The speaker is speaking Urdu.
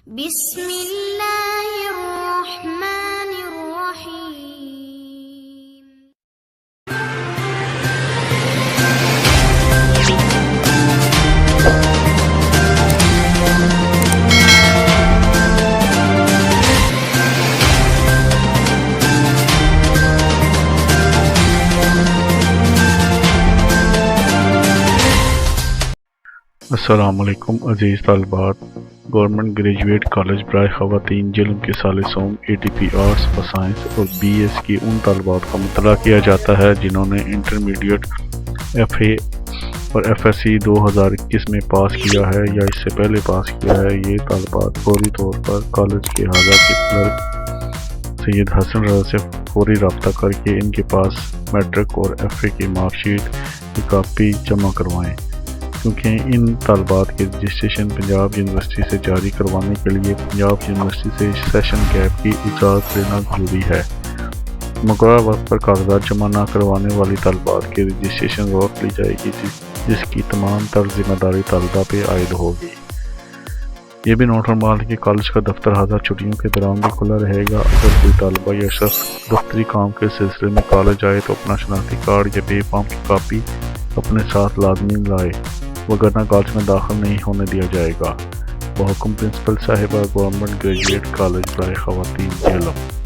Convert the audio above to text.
بسم اللہ الرحمن الرحیم۔ السلام علیکم عزیز طالبات۔ گورنمنٹ گریجویٹ کالج برائے خواتین جلم کے سال سوم ATP آرٹس و سائنس اور BS کی ان طالبات کا مطلع کیا جاتا ہے جنہوں نے انٹرمیڈیٹ FA اور FSC 2021 میں پاس کیا ہے یا اس سے پہلے پاس کیا ہے۔ یہ طالبات فوری طور پر کالج کے اعلیٰ کے کلرک سید حسن رضا سے فوری رابطہ کر کے ان کے پاس میٹرک اور FA کی مارک شیٹ کی کاپی جمع کروائیں، کیونکہ ان طالبات کے رجسٹریشن پنجاب یونیورسٹی سے جاری کروانے کے لیے پنجاب یونیورسٹی سے سیشن گیپ کی اجازت لینا ضروری ہے۔ مقررہ وقت پر کاغذات جمع نہ کروانے والی طالبات کی رجسٹریشن روک لی جائے گی، جس کی تمام تر ذمہ داری طالبہ پہ عائد ہوگی۔ یہ بھی نوٹ فرمال ہے کہ کالج کا دفتر حاضر چھٹیوں کے دوران بھی کھلا رہے گا۔ اگر کوئی طالبہ یا شخص دفتری کام کے سلسلے میں کالج آئے تو اپنا شناختی کارڈ یا پے فارم کی کاپی اپنے ساتھ لازمی لائے، وگرنہ کالج میں داخل نہیں ہونے دیا جائے گا۔ بحکم پرنسپل صاحبہ، گورنمنٹ گریجویٹ کالج برائے خواتین جلم۔